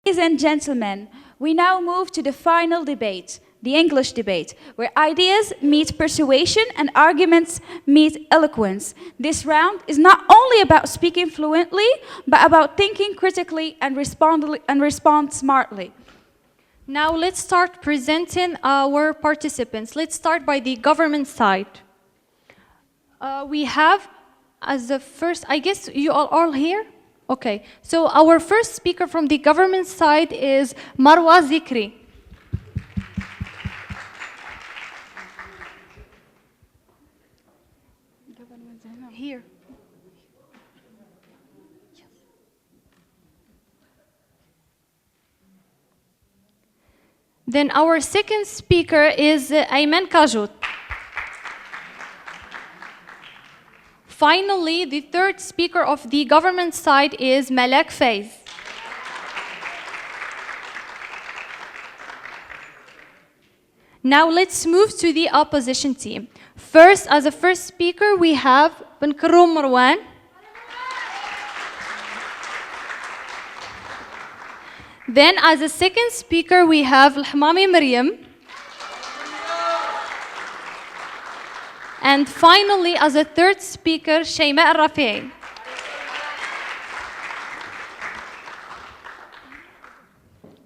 Ladies and gentlemen, we now move to the final debate, the English debate, where ideas meet persuasion and arguments meet eloquence. This round is not only about speaking fluently, but about thinking critically and respond smartly. Now let's start presenting our participants. Let's start by the government side. We have as the first, I guess you are all here? Okay, so our first speaker from the government side is Marwa Zikri. Here. Then our second speaker is Ayman Kajut. Finally, the third speaker of the government side is Malak Faiz. Now let's move to the opposition team. First, as a first speaker, we have Ben Karoum Marwan. Then, as a second speaker, we have Al-Hamami Maryam. And finally, as a third speaker, Shayma Al-Rafi'i.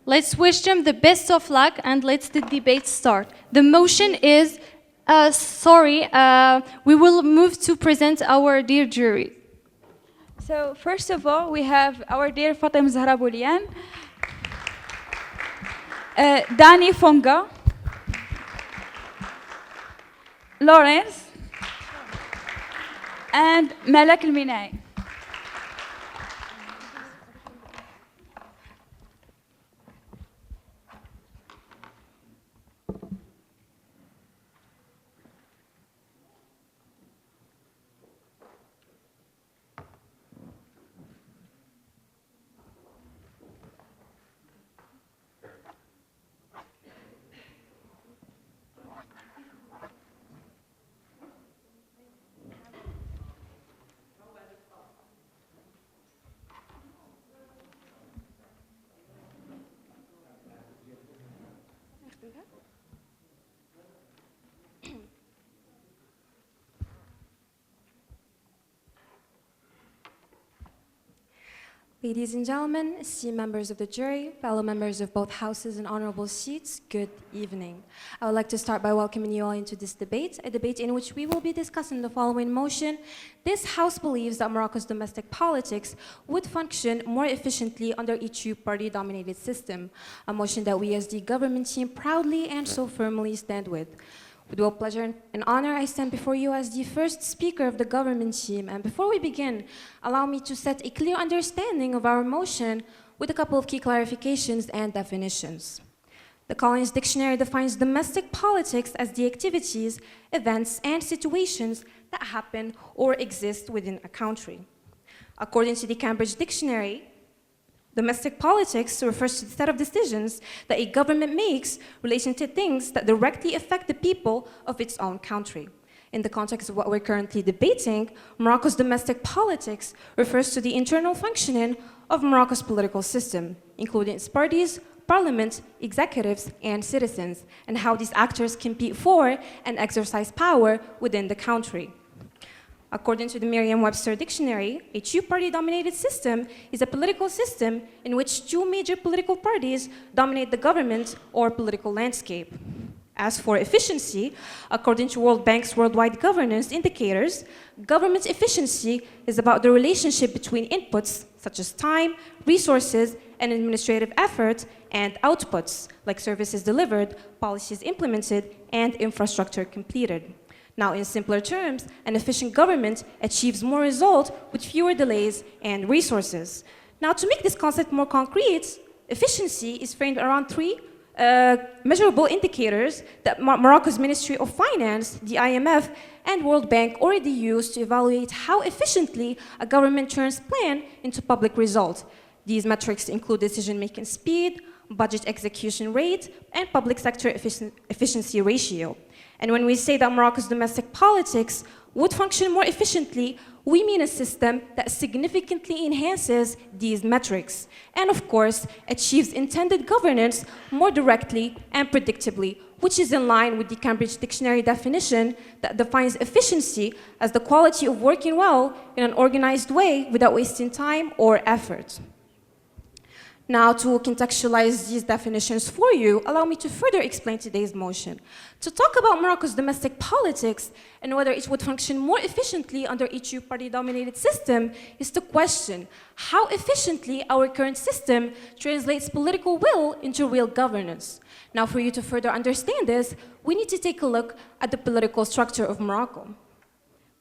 Let's wish them the best of luck and let's the debate start. The motion is, we will move to present our dear jury. So first of all, we have our dear Fatem Zahra Boulian, Dani Fonga, Lawrence, and Malak Al-Minai. Ladies and gentlemen, esteemed members of the jury, fellow members of both houses and honorable seats, good evening. I would like to start by welcoming you all into this debate, a debate in which we will be discussing the following motion. This House believes that Morocco's domestic politics would function more efficiently under a two-party dominated system, a motion that we as the government team proudly and so firmly stand with. With all pleasure and honor, I stand before you as the first speaker of the government team. And before we begin, allow me to set a clear understanding of our motion with a couple of key clarifications and definitions. The Collins Dictionary defines domestic politics as the activities, events, and situations that happen or exist within a country. According to the Cambridge Dictionary, domestic politics refers to the set of decisions that a government makes relating to things that directly affect the people of its own country. In the context of what we're currently debating, Morocco's domestic politics refers to the internal functioning of Morocco's political system, including its parties, parliament, executives, and citizens, and how these actors compete for and exercise power within the country. According to the Merriam-Webster Dictionary, a two-party dominated system is a political system in which two major political parties dominate the government or political landscape. As for efficiency, according to World Bank's worldwide governance indicators, government efficiency is about the relationship between inputs such as time, resources, and administrative effort, and outputs like services delivered, policies implemented, and infrastructure completed. Now, in simpler terms, an efficient government achieves more results with fewer delays and resources. Now, to make this concept more concrete, efficiency is framed around three measurable indicators that Morocco's Ministry of Finance, the IMF, and World Bank already use to evaluate how efficiently a government turns plan into public result. These metrics include decision-making speed, budget execution rate, and public sector efficiency ratio. And when we say that Morocco's domestic politics would function more efficiently, we mean a system that significantly enhances these metrics and, of course, achieves intended governance more directly and predictably, which is in line with the Cambridge Dictionary definition that defines efficiency as the quality of working well in an organized way without wasting time or effort. Now, to contextualize these definitions for you, allow me to further explain today's motion. To talk about Morocco's domestic politics and whether it would function more efficiently under a two-party-dominated system is to question how efficiently our current system translates political will into real governance. Now, for you to further understand this, we need to take a look at the political structure of Morocco.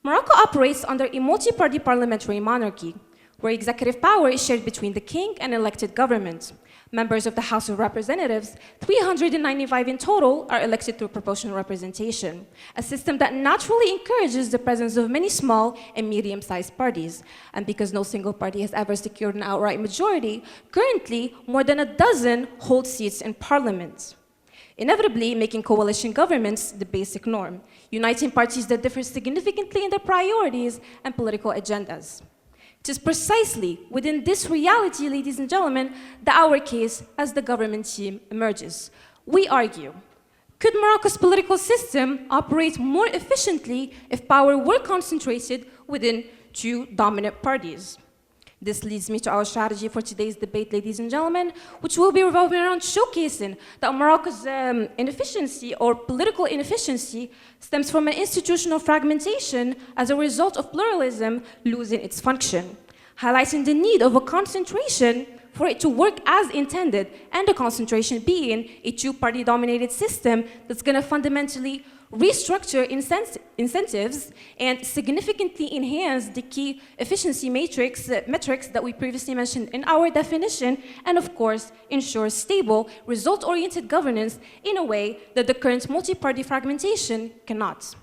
Morocco operates under a multi-party parliamentary monarchy, where executive power is shared between the king and elected government. Members of the House of Representatives, 395 in total, are elected through proportional representation, a system that naturally encourages the presence of many small and medium-sized parties. And because no single party has ever secured an outright majority, currently more than a dozen hold seats in parliament, inevitably making coalition governments the basic norm, uniting parties that differ significantly in their priorities and political agendas. It is precisely within this reality, ladies and gentlemen, that our case as the government team emerges. We argue, could Morocco's political system operate more efficiently if power were concentrated within two dominant parties? This leads me to our strategy for today's debate, ladies and gentlemen, which will be revolving around showcasing that Morocco's inefficiency or political inefficiency stems from an institutional fragmentation as a result of pluralism losing its function, highlighting the need of a concentration for it to work as intended, and the concentration being a two-party dominated system that's going to fundamentally restructure incentives and significantly enhance the key efficiency metrics that we previously mentioned in our definition, and of course, ensure stable, result-oriented governance in a way that the current multi-party fragmentation cannot.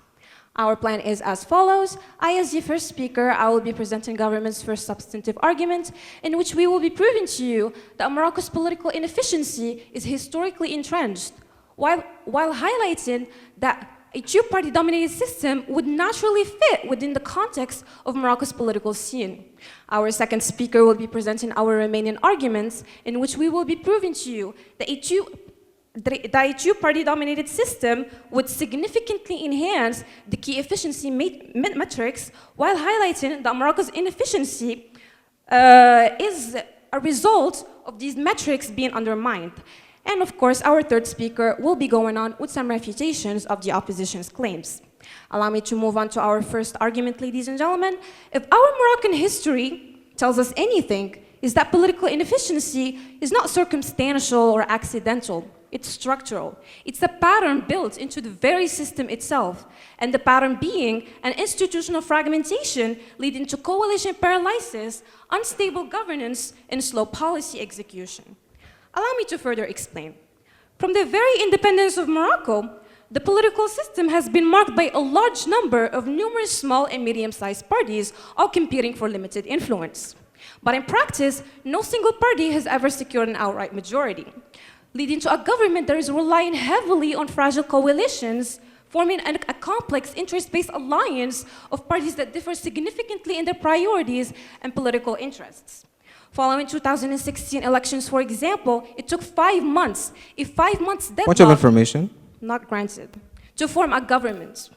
Our plan is as follows. I, as the first speaker, I will be presenting government's first substantive argument, in which we will be proving to you that Morocco's political inefficiency is historically entrenched, while highlighting that a two-party dominated system would naturally fit within the context of Morocco's political scene. Our second speaker will be presenting our remaining arguments, in which we will be proving to you that a two-party dominated system would significantly enhance the key efficiency metrics, while highlighting that Morocco's inefficiency is a result of these metrics being undermined. And of course, our third speaker will be going on with some refutations of the opposition's claims. Allow me to move on to our first argument, ladies and gentlemen. If our Moroccan history tells us anything, is that political inefficiency is not circumstantial or accidental. It's structural. It's a pattern built into the very system itself, and the pattern being an institutional fragmentation leading to coalition paralysis, unstable governance, and slow policy execution. Allow me to further explain. From the very independence of Morocco, the political system has been marked by a large number of numerous small and medium-sized parties, all competing for limited influence. But in practice, no single party has ever secured an outright majority, leading to a government that is relying heavily on fragile coalitions, forming a complex interest-based alliance of parties that differ significantly in their priorities and political interests. Following 2016 elections, for example, it took 5 months, a 5-month deadlock, much of information, not granted, to form a government.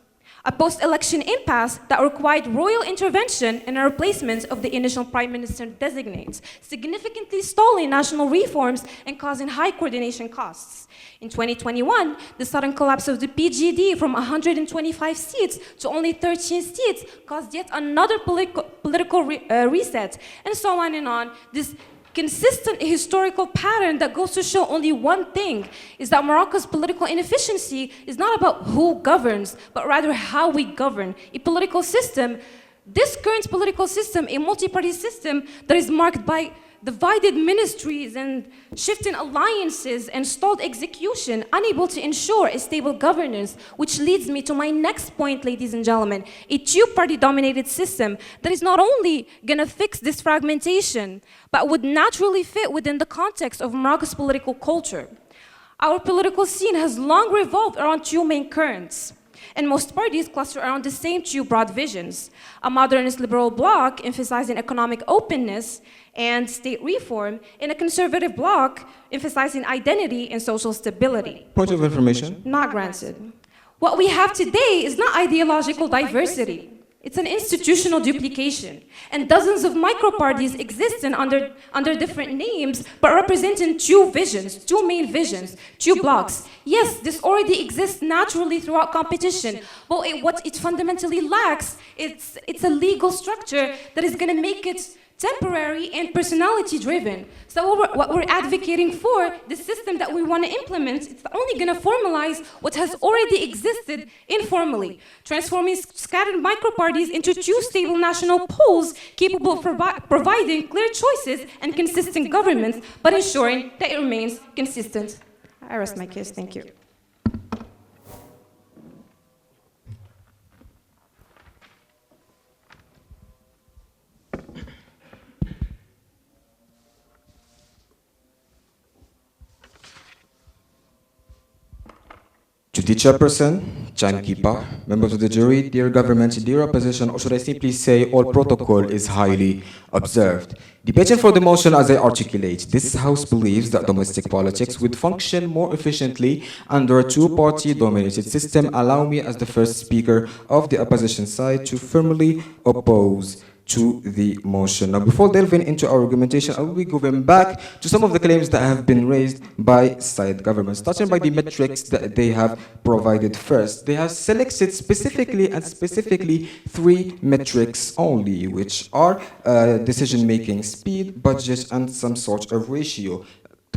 A post-election impasse that required royal intervention and a replacement of the initial prime minister designate, significantly stalling national reforms and causing high coordination costs. In 2021, the sudden collapse of the PGD from 125 seats to only 13 seats caused yet another political reset, and so on and on. This consistent historical pattern that goes to show only one thing, is that Morocco's political inefficiency is not about who governs, but rather how we govern. A political system, this current political system, a multi-party system that is marked by divided ministries and shifting alliances and stalled execution, unable to ensure a stable governance, which leads me to my next point, ladies and gentlemen. A two-party dominated system that is not only gonna fix this fragmentation, but would naturally fit within the context of Morocco's political culture. Our political scene has long revolved around two main currents: and most parties cluster around the same two broad visions: a modernist liberal bloc emphasizing economic openness and state reform, and a conservative bloc emphasizing identity and social stability. Point of information. Not granted. What we have today is not ideological diversity. It's an institutional duplication. And dozens of micro-parties exist under different names, but representing two visions, two main visions, two blocks. Yes, this already exists naturally throughout competition, but what it fundamentally lacks, it's a legal structure that is going to make it temporary and personality-driven. So what we're advocating for, the system that we want to implement, it's only going to formalize what has already existed informally, transforming scattered micro-parties into two stable national poles capable of providing clear choices and consistent governments, but ensuring that it remains consistent. I rest my case. Thank you. To the chairperson, timekeeper, members of the jury, dear government, dear opposition, or should I simply say all protocol is highly observed. Debating for the motion as I articulate, this House believes that domestic politics would function more efficiently under a two-party dominated system. Allow me as the first speaker of the opposition side to firmly oppose to the motion. Now, before delving into our argumentation, I will be going back to some of the claims that have been raised by side governments, starting by the metrics that they have provided first. They have selected specifically three metrics only, which are decision-making, speed, budget, and some sort of ratio,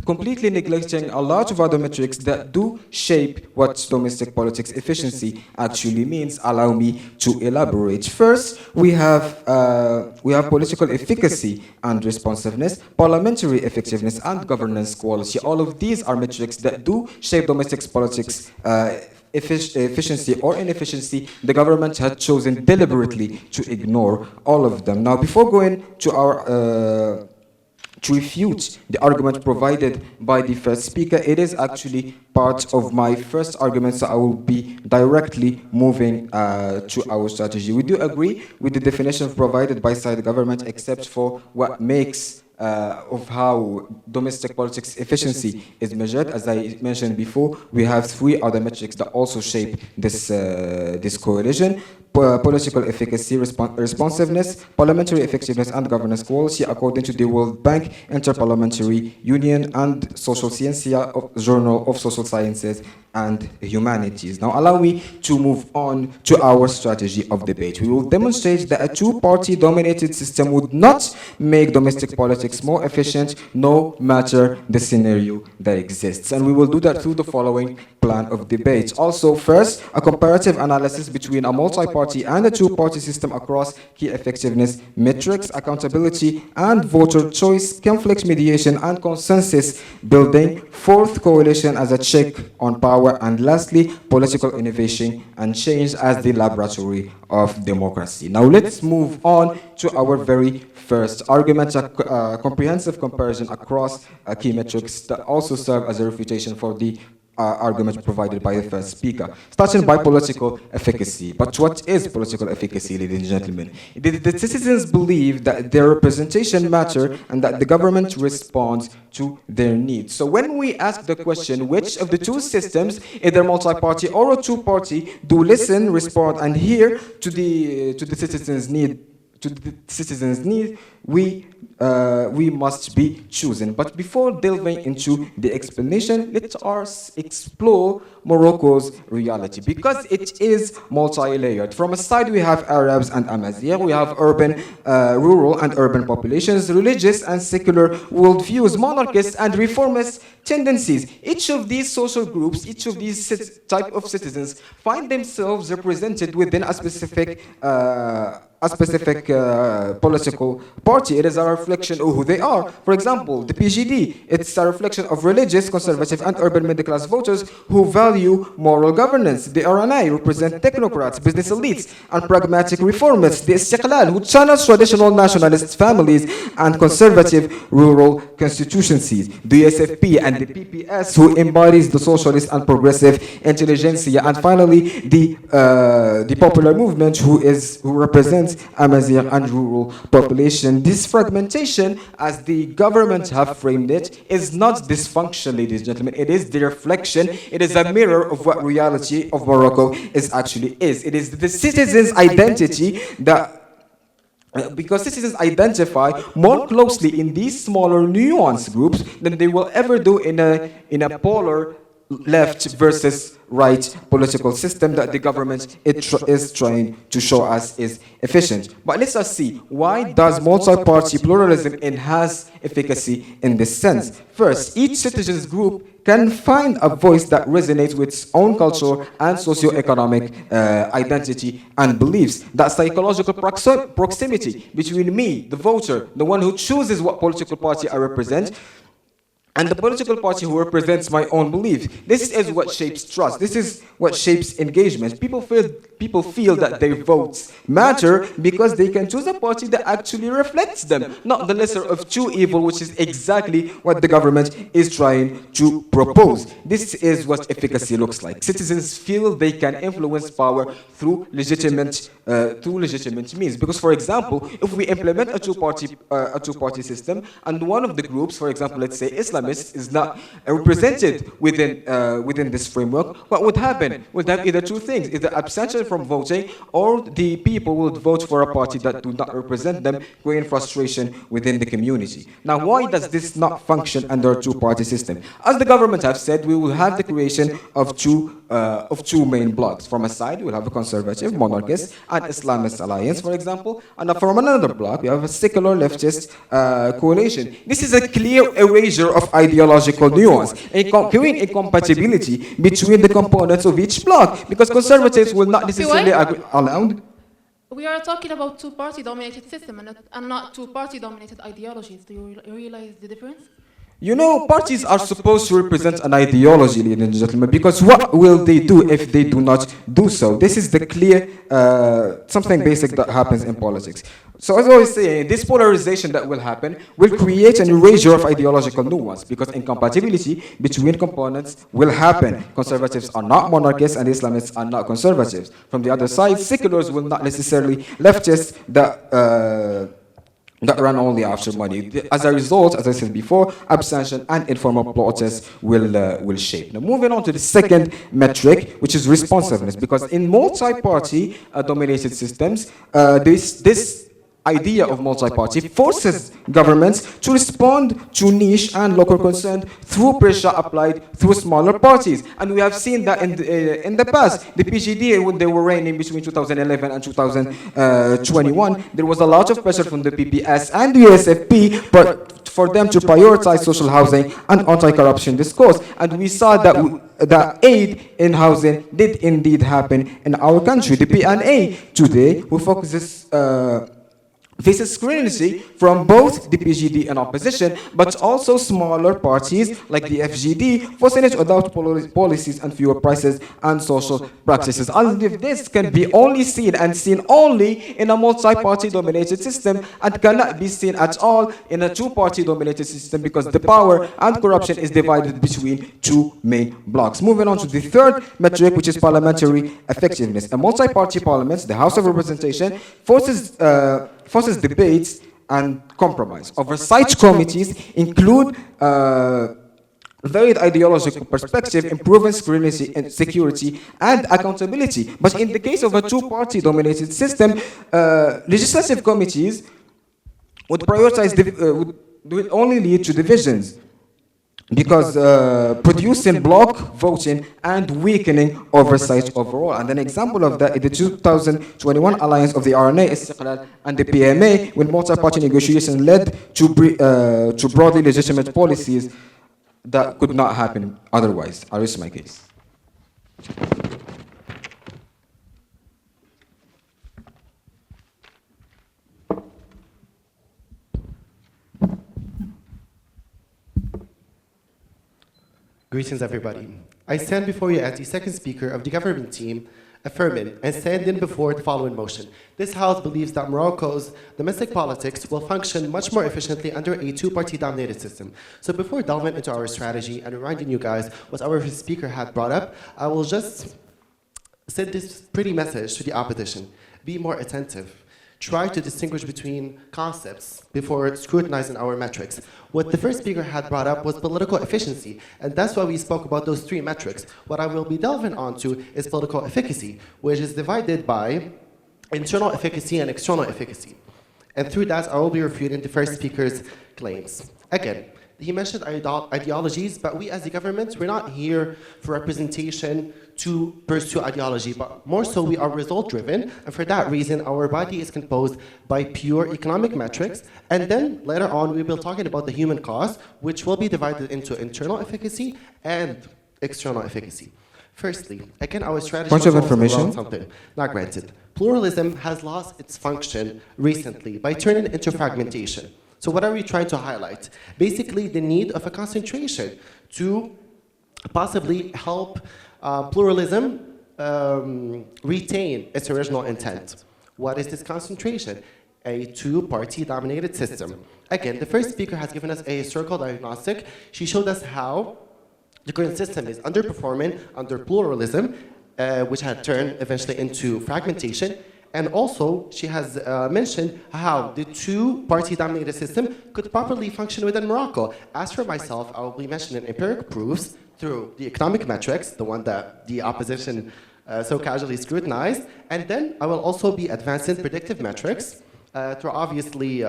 completely neglecting a lot of other metrics that do shape what domestic politics efficiency actually means. Allow me to elaborate. First, we have political efficacy and responsiveness, parliamentary effectiveness, and governance quality. All of these are metrics that do shape domestic politics efficiency or inefficiency. The government had chosen deliberately to ignore all of them. Now, before going to our to refute the argument provided by the first speaker, it is actually part of my first argument, so I will be directly moving to our strategy. We do agree with the definition provided by side government, except for what makes of how domestic politics efficiency is measured. As I mentioned before, we have three other metrics that also shape this coalition: political efficacy, responsiveness, parliamentary effectiveness, and governance quality, according to the World Bank, Interparliamentary Union, and Social Sciences Journal of Social Sciences and Humanities. Now, allow me to move on to our strategy of debate. We will demonstrate that a two-party dominated system would not make domestic politics more efficient, no matter the scenario that exists. And we will do that through the following plan of debate. Also, first, a comparative analysis between a multi-party and a two-party system across key effectiveness metrics, accountability and voter choice, conflict mediation and consensus building. Fourth, coalition as a check on power. And lastly, political innovation and change as the laboratory of democracy. Now let's move on to our very first argument, a comprehensive comparison across key metrics that also serve as a refutation for the argument provided by the first speaker, starting by political efficacy. But what is political efficacy, ladies and gentlemen? The citizens believe that their representation matters and that the government responds to their needs. So when we ask the question, which of the two systems, either multi-party or a two-party, do listen, respond, and hear to the citizens' need, we must be chosen. But before delving into the explanation, let us explore Morocco's reality, because it is multi-layered. From a side, we have Arabs and Amazigh, we have rural and urban populations, religious and secular worldviews, monarchists and reformist tendencies. Each of these social groups, each of these type of citizens find themselves represented within a specific political party. It is a reflection of who they are. For example, the PGD, it's a reflection of religious, conservative, and urban middle-class voters who value value moral governance. The RNA represent technocrats, business elites, and pragmatic reformists. The Istiqlal, who channels traditional nationalist families and conservative rural constituencies. The USFP and the PPS, who embodies the socialist and progressive intelligentsia. And finally, the popular movement, who represents Amazigh and rural population. This fragmentation, as the government have framed it, is not dysfunction, ladies and gentlemen. It is the reflection. It is a mirror of what reality of Morocco actually is. It is the citizens' identity that because citizens identify more closely in these smaller nuanced groups than they will ever do in a polar left versus right political system that the government is trying to show us is efficient. But let's just see, why does multi-party pluralism enhance efficacy in this sense? First, each citizens group can find a voice that resonates with its own culture and socio-economic identity and beliefs. That psychological proximity between me, the voter, the one who chooses what political party I represent, and the political party who represents my own belief. This is what shapes trust. This is what shapes engagement. People feel that their votes matter because they can choose a party that actually reflects them, not the lesser of two evils, which is exactly what the government is trying to propose. This is what efficacy looks like. Citizens feel they can influence power through legitimate means. Because, for example, if we implement a two-party system, and one of the groups, for example, let's say Islamists, is not represented within this framework, what would happen? We'd have either two things: either abstention from voting, or the people would vote for a party that do not represent them, creating frustration within the community. Now, why does this not function under a two-party system? As the government have said, we will have the creation of two main blocks. From a side, we'll have a conservative, monarchist, and Islamist alliance, for example, and from another block, we have a secular leftist coalition. This is a clear erasure of ideological nuance, creating incompatibility between the components of each bloc, because conservatives will not necessarily agree. Allowed? We are talking about two-party dominated system and not two-party dominated ideologies. Do you realize the difference? You know, parties are supposed to represent an ideology, ladies and gentlemen, because what will they do if they do not do so? This is the clear, something basic that happens in politics. So as I was saying, this polarization that will happen will create an erasure of ideological nuance, because incompatibility between components will happen. Conservatives are not monarchists and Islamists are not conservatives. From the other side, seculars will not necessarily leftists that run only after money. As a result, as I said before, abstention and informal protests will shape. Now, moving on to the second metric, which is responsiveness, because in multi-party dominated systems, this idea of multi-party forces governments to respond to niche and local concern through pressure applied through smaller parties. And we have seen that in the past. The PGD, when they were reigning between 2011 and 2021, there was a lot of pressure from the PPS and the USFP, but for them to prioritize social housing and anti-corruption discourse. And we saw that aid in housing did indeed happen in our country. The PNA today, who faces scrutiny from both the PGD and opposition, but also smaller parties like the FGD, forcing it without policies and fewer prices and social practices. As if this can be only seen only in a multi-party dominated system and cannot be seen at all in a two-party dominated system, because the power and corruption is divided between two main blocks. Moving on to the third metric, which is parliamentary effectiveness. In multi-party parliaments, the House of Representation forces debates and compromise. Oversight committees include varied ideological perspective, improving scrutiny and security and accountability. But in the case of a two-party dominated system, legislative committees would prioritize, would only lead to divisions, because producing block voting and weakening oversight overall. And an example of that is the 2021 alliance of the RNA, Istiqlal, and the PMA, when multi-party negotiations led to broadly legitimate policies that could not happen otherwise. I rest my case. Greetings, everybody. I stand before you as the second speaker of the government team, affirming and standing before the following motion. This House believes that Morocco's domestic politics will function much more efficiently under a two-party dominated system. So before delving into our strategy and reminding you guys what our speaker had brought up, I will just send this pretty message to the opposition. Be more attentive. Try to distinguish between concepts before scrutinizing our metrics. What the first speaker had brought up was political efficiency, and that's why we spoke about those three metrics. What I will be delving onto is political efficacy, which is divided by internal efficacy and external efficacy. And through that, I will be refuting the first speaker's claims. Again, he mentioned ideologies, but we as the government, we're not here for representation to pursue ideology, but more so we are result-driven, and for that reason, our body is composed by pure economic metrics, and then later on, we will be talking about the human cost, which will be divided into internal efficacy and external efficacy. Firstly, again, our strategy Bunch of revolves information. around something. Not granted. Pluralism has lost its function recently by turning into fragmentation. So what are we trying to highlight? Basically, the need of a concentration to possibly help pluralism retain its original intent. What is this concentration? A two-party dominated system. Again, the first speaker has given us a historical diagnostic. She showed us how the current system is underperforming under pluralism, which had turned eventually into fragmentation. And also, she has mentioned how the two-party dominated system could properly function within Morocco. As for myself, I will be mentioning empiric proofs through the economic metrics, the one that the opposition so casually scrutinized. And then I will also be advancing predictive metrics through obviously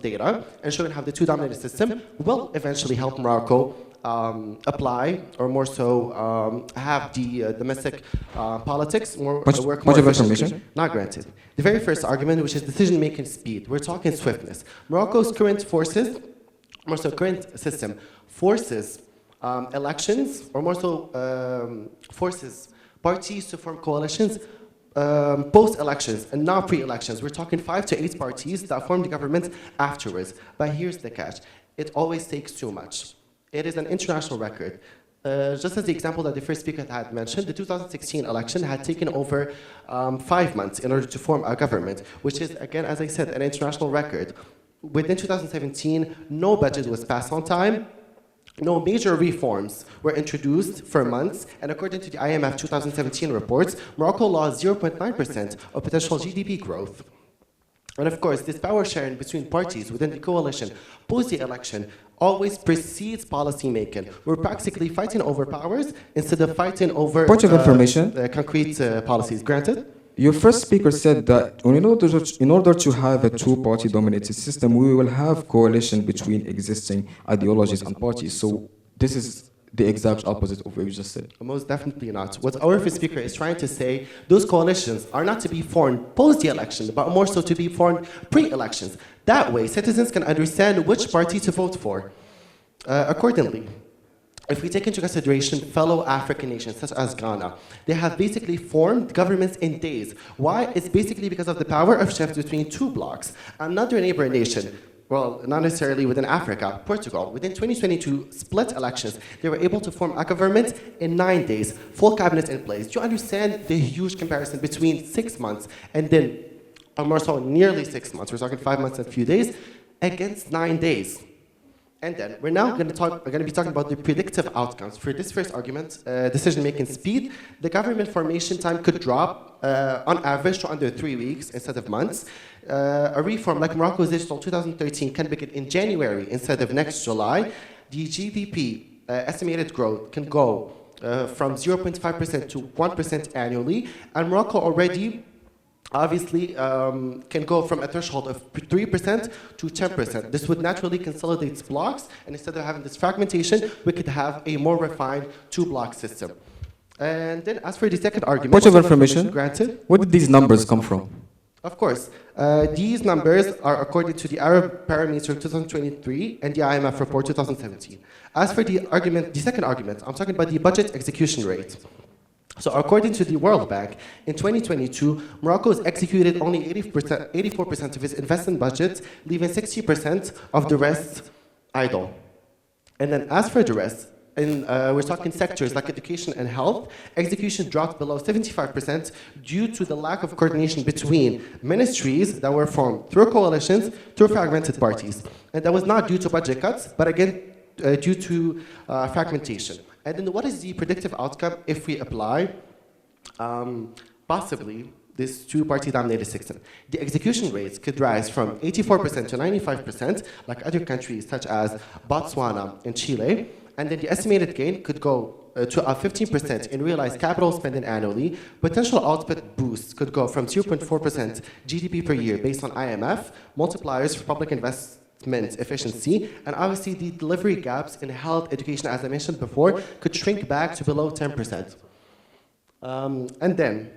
data and showing how the two dominated system will eventually help Morocco apply, or more so have the domestic politics work more efficiently. Information. Not granted. The very first argument, which is decision-making speed. We're talking swiftness. Morocco's current forces, more so current system, forces elections, or more so forces parties to form coalitions post-elections and not pre-elections. We're talking 5 to 8 parties that form the government afterwards. But here's the catch. It always takes too much. It is an international record. Just as the example that the first speaker had mentioned, the 2016 election had taken over 5 months in order to form a government, which is, again, as I said, an international record. Within 2017, no budget was passed on time, no major reforms were introduced for months, and according to the IMF 2017 reports, Morocco lost 0.9% of potential GDP growth. And of course, this power sharing between parties within the coalition post the election always precedes policy making. We're practically fighting over powers instead of fighting over Point of information. Concrete policies. Granted? Your first speaker said that in order to have a two-party dominated system, we will have coalition between existing ideologies and parties. So this is the exact opposite of what you just said. Most definitely not. What our first speaker is trying to say, those coalitions are not to be formed post the election, but more so to be formed pre-elections. That way, citizens can understand which party to vote for. Accordingly, if we take into consideration fellow African nations, such as Ghana, they have basically formed governments in days. Why? It's basically because of the power of shift between two blocks. Another neighboring nation, well, not necessarily within Africa, Portugal, within 2022 split elections, they were able to form a government in 9 days, full cabinet in place. Do you understand the huge comparison between 6 months and then, or more so, nearly 6 months, we're talking 5 months and a few days, against 9 days? And then we're now going to be talking about the predictive outcomes. For this first argument, decision-making speed, the government formation time could drop on average to under 3 weeks instead of months. A reform like Morocco's digital 2013 can begin in January instead of next July. The GDP estimated growth can go from 0.5% to 1% annually, and Morocco already obviously can go from a threshold of 3% to 10%. This would naturally consolidate blocks, and instead of having this fragmentation, we could have a more refined two-block system. And then as for the second argument... Point of information. Granted. Where did these numbers come from? Of course. These numbers are according to the Arab Parameter 2023 and the IMF report 2017. As for the argument, the second argument, I'm talking about the budget execution rate. So according to the World Bank, in 2022, Morocco has executed only 84% of its investment budget, leaving 60% of the rest idle. And then as for the rest, we're talking sectors like education and health, execution dropped below 75% due to the lack of coordination between ministries that were formed through coalitions, through fragmented parties. And that was not due to budget cuts, but again, due to fragmentation. And then what is the predictive outcome if we apply possibly this two-party dominated system? The execution rates could rise from 84% to 95%, like other countries such as Botswana and Chile, and then the estimated gain could go to 15% in realized capital spending annually. Potential output boosts could go from 0.4% GDP per year based on IMF, multipliers for public investment efficiency, and obviously the delivery gaps in health education, as I mentioned before, could shrink back to below 10%. And then,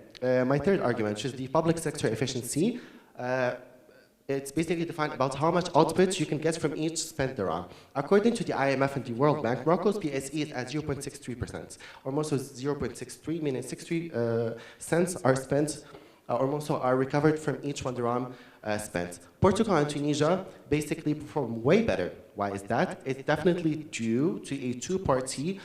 my third argument, which is the public sector efficiency. It's basically defined about how much output you can get from each spent dirham. According to the IMF and the World Bank, Morocco's PSE is at 0.63%, or more so 0.63, meaning 63 cents are spent, or more so are recovered from each 1 dirham spent. Portugal and Tunisia basically perform way better. Why is that? It's definitely due to a two-party,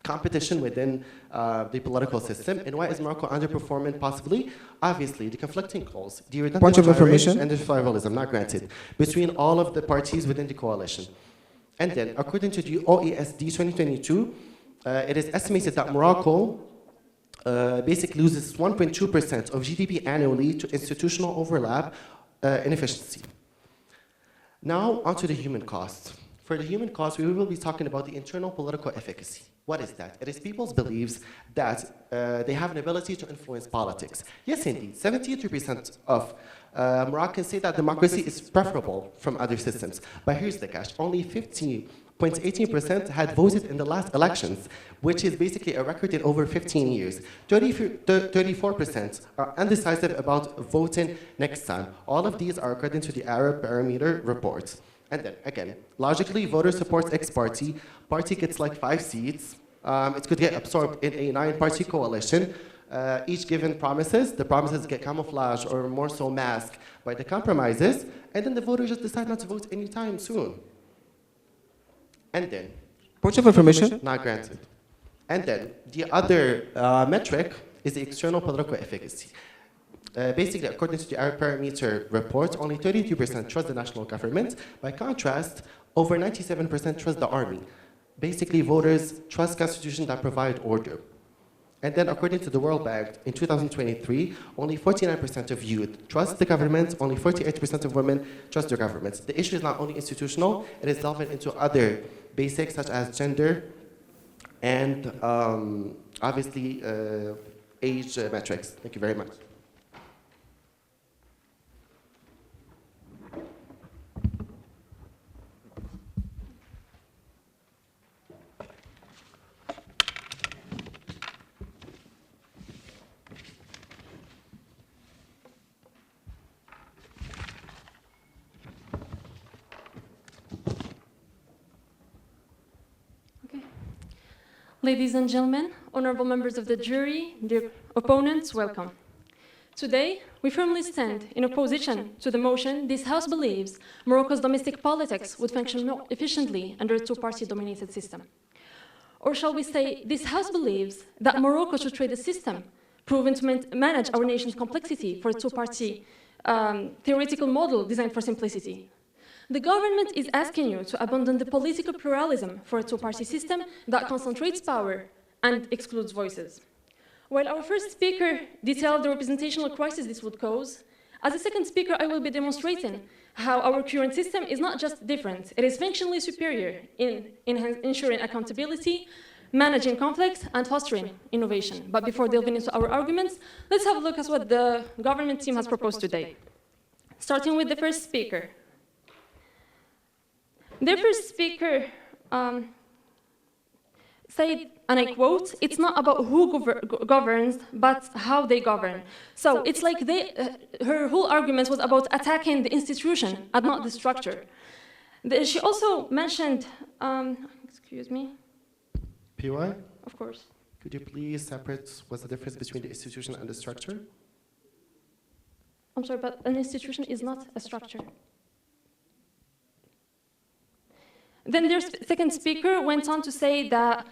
competition within the political system. And why is Morocco underperforming possibly? Obviously, the conflicting goals, the Point of redundant information. and the survivalism, not granted, between all of the parties within the coalition. And then, according to the OECD 2022, it is estimated that Morocco basically loses 1.2% of GDP annually to institutional overlap inefficiency. Now, onto the human cost. For the human cost, we will be talking about the internal political efficacy. What is that? It is people's beliefs that they have an ability to influence politics. Yes, indeed, 73% of Moroccans say that democracy is preferable from other systems. But here's the catch, only 15.18% had voted in the last elections, which is basically a record in over 15 years. 34% are undecisive about voting next time. All of these are according to the Arab Barometer report. And then, again, logically, voter supports X party. Party gets like 5 seats. It could get absorbed in a 9-party coalition. Each given promises, the promises get camouflaged or more so masked by the compromises, and then the voters just decide not to vote anytime soon. And then, Point of information. not granted. And then, the other metric is the external political efficacy. Basically, according to the Arab Parameter report, only 32% trust the national government. By contrast, over 97% trust the army. Basically, voters trust constitutions that provide order. And then, according to the World Bank, in 2023, only 49% of youth trust the government, only 48% of women trust their governments. The issue is not only institutional, it is delving into other basics such as gender and obviously age metrics. Thank you very much. Ladies and gentlemen, honorable members of the jury, dear opponents, welcome. Today, we firmly stand in opposition to the motion this House believes Morocco's domestic politics would function more efficiently under a two-party dominated system. Or shall we say, this House believes that Morocco should trade a system proven to manage our nation's complexity for a two-party theoretical model designed for simplicity. The government is asking you to abandon the political pluralism for a two-party system that concentrates power and excludes voices. While our first speaker detailed the representational crisis this would cause, as a second speaker I will be demonstrating how our current system is not just different, it is functionally superior in ensuring accountability, managing conflicts, and fostering innovation. But before delving into our arguments, let's have a look at what the government team has proposed today. Starting with the first speaker. Their first speaker said, and I quote, "It's not about who governs, but how they govern." So it's like her whole argument was about attacking the institution and not the structure. She also mentioned, excuse me. PY? Of course. Could you please separate what's the difference between the institution and the structure? I'm sorry, but an institution is not a structure. Then their second speaker went on to say that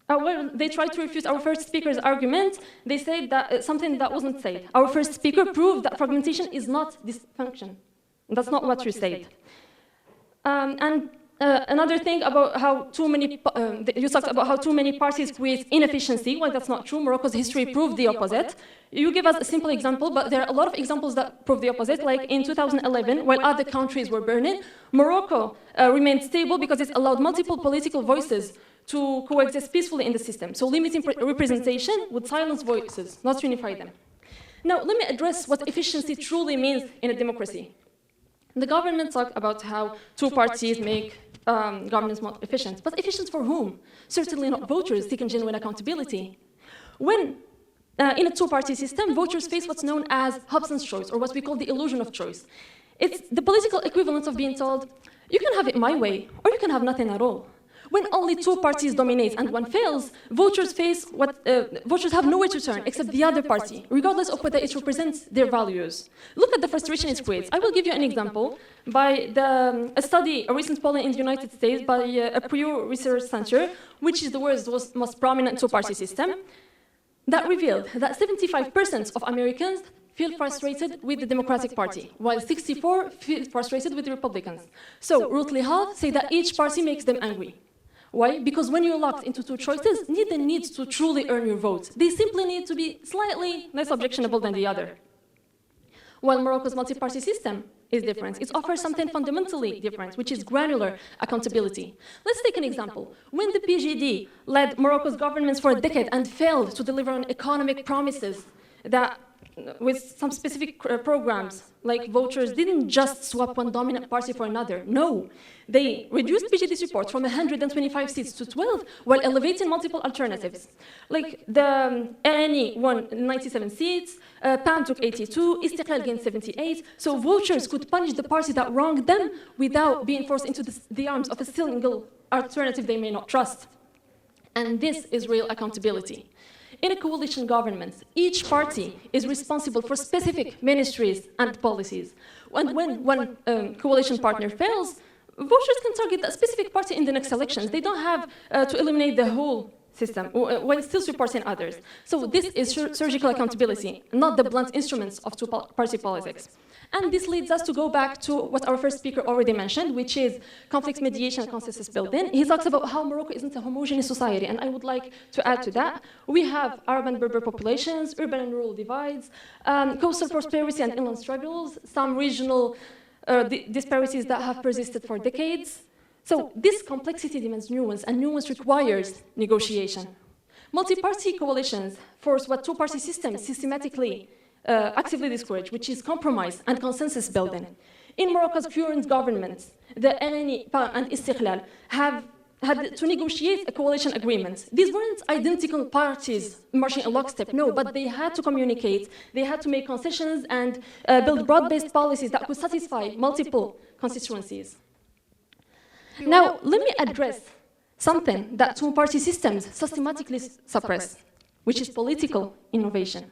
well, they tried to refute our first speaker's argument. They said that something that wasn't said. Our first speaker proved that fragmentation is not dysfunction. That's not what you said. Another thing about how too many, you talked about how too many parties create inefficiency. Well, that's not true. Morocco's history proved the opposite. You give us a simple example, but there are a lot of examples that prove the opposite. Like in 2011, while other countries were burning, Morocco remained stable because it allowed multiple political voices to coexist peacefully in the system. So limiting representation would silence voices, not unify them. Now, let me address what efficiency truly means in a democracy. The government talked about how two parties make governance more efficient. But efficient for whom? Certainly not voters seeking genuine accountability. When in a two-party system, voters face what's known as Hobson's choice, or what we call the illusion of choice. It's the political equivalent of being told, you can have it my way, or you can have nothing at all. When only two parties dominate and one fails, voters have nowhere to turn except the other party, regardless of whether it represents their values. Look at the frustration it creates. I will give you an example by a study, a recent poll in the United States by a Pew Research Center, which is the world's most prominent two-party system, that revealed that 75% of Americans feel frustrated with the Democratic Party, while 64% feel frustrated with the Republicans. So, roughly half say that each party makes them angry. Why? Because when you're locked into two choices, neither needs to truly earn your vote. They simply need to be slightly less objectionable than the other. While Morocco's multi-party system is different, it offers something fundamentally different, which is granular accountability. Let's take an example. When the PJD led Morocco's governments for a decade and failed to deliver on economic promises that with some specific programs, like voters didn't just swap one dominant party for another. No, they reduced PJD support from 125 seats to 12 while elevating multiple alternatives. Like the ANI won 97 seats, PAM took 82, Istiqlal gained 78, so voters could punish the party that wronged them without being forced into the arms of a single alternative they may not trust. And this is real accountability. In a coalition government, each party is responsible for specific ministries and policies. And when one coalition partner fails, voters can target that specific party in the next elections. They don't have to eliminate the whole system while still supporting others. So this is surgical accountability, not the blunt instruments of two-party politics. And this leads us to go back to what our first speaker already mentioned, which is conflict mediation and consensus building. He talks about how Morocco isn't a homogeneous society, and I would like to add to that. We have Arab and Berber populations, urban and rural divides, coastal prosperity and inland struggles, some regional disparities that have persisted for decades. So this complexity demands nuance, and nuance requires negotiation. Multi-party coalitions force what two-party systems systematically actively discourage, which is compromise and consensus building. In Morocco's current governments, the ANI, PAM, and Istiqlal have had to negotiate a coalition agreement. These weren't identical parties marching in lockstep, no, but they had to communicate, they had to make concessions and build broad-based policies that could satisfy multiple constituencies. Now, let me address something that two-party systems systematically suppress, which is political innovation.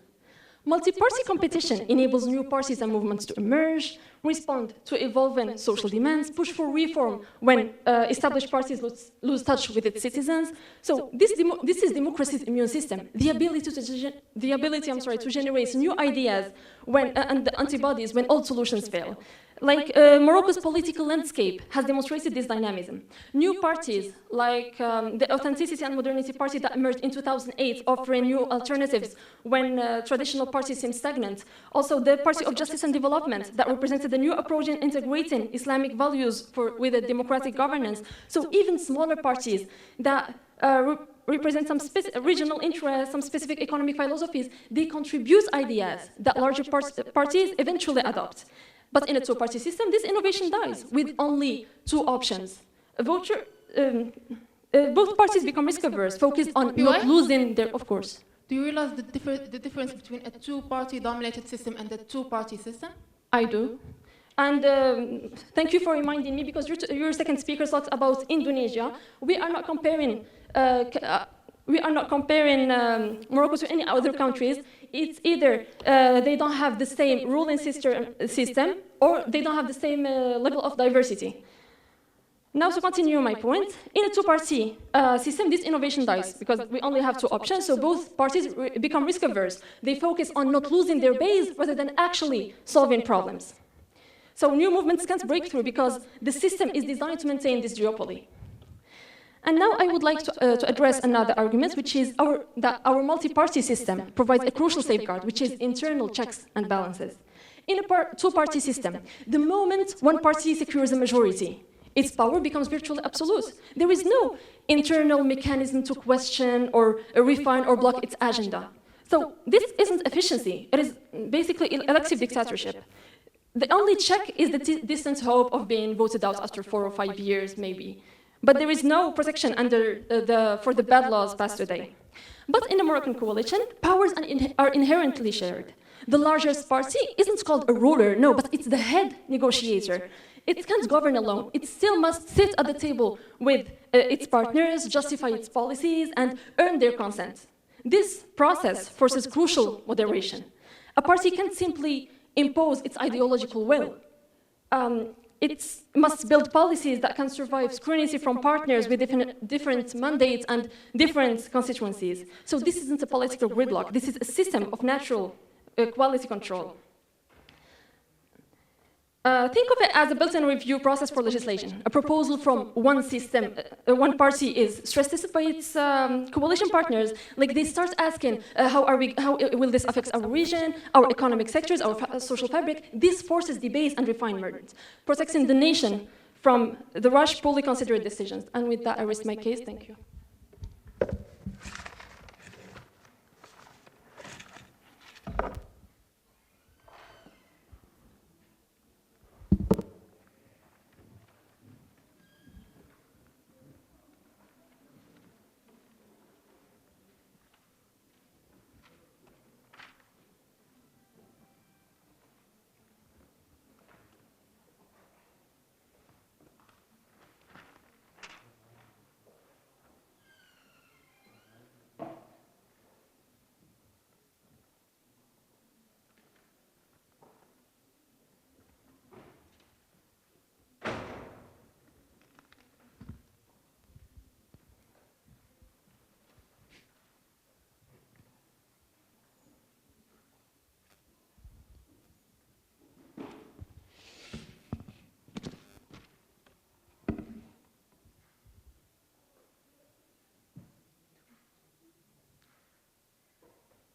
Multi-party competition enables new parties and movements to emerge, respond to evolving social demands, push for reform when established parties lose touch with its citizens. So this is democracy's immune system, the ability to generate new ideas and antibodies when old solutions fail. Like Morocco's political landscape has demonstrated this dynamism. New parties, like the Authenticity and Modernity Party that emerged in 2008, offering new alternatives when traditional parties seem stagnant. Also, the Party of Justice and Development that represented a new approach in integrating Islamic values with a democratic governance. So even smaller parties that represent some regional interests, some specific economic philosophies, they contribute ideas that larger parties eventually adopt. But in a two-party system, this innovation dies with only two options. Both parties become risk-averse, focused on not losing their, of course. Do you realize the difference between a two-party dominated system and a two-party system? I do. And thank you for reminding me, because your second speaker talks about Indonesia. We are not comparing Morocco to any other countries. It's either they don't have the same ruling system or they don't have the same level of diversity. Now, to continue my point, in a two-party system, this innovation dies because we only have two options, so both parties become risk-averse. They focus on not losing their base rather than actually solving problems. So new movements can't break through because the system is designed to maintain this duopoly. And now I would like to address another argument, which is that our multi-party system provides a crucial safeguard, which is internal checks and balances. In a two-party system, the moment one party secures a majority, its power becomes virtually absolute. There is no internal mechanism to question or refine or block its agenda. So this isn't efficiency. It is basically elective dictatorship. The only check is the distant hope of being voted out after 4 or 5 years, maybe. But there is no protection for the bad laws passed today. But in the Moroccan coalition, powers are inherently shared. The largest party isn't called a ruler, no, but it's the head negotiator. It can't govern alone. It still must sit at the table with its partners, justify its policies, and earn their consent. This process forces crucial moderation. A party can't simply impose its ideological will. It must build policies that can survive scrutiny from partners with different mandates and different constituencies. So this isn't a political gridlock. This is a system of natural quality control. Think of it as a built-in review process for legislation. A proposal from one system, one party is stress-tested by its coalition partners. Like they start asking, how will this affect our region, our economic sectors, our social fabric? This forces debates and refinement, protecting the nation from the rush, poorly considered decisions. And with that, I rest my case. Thank you.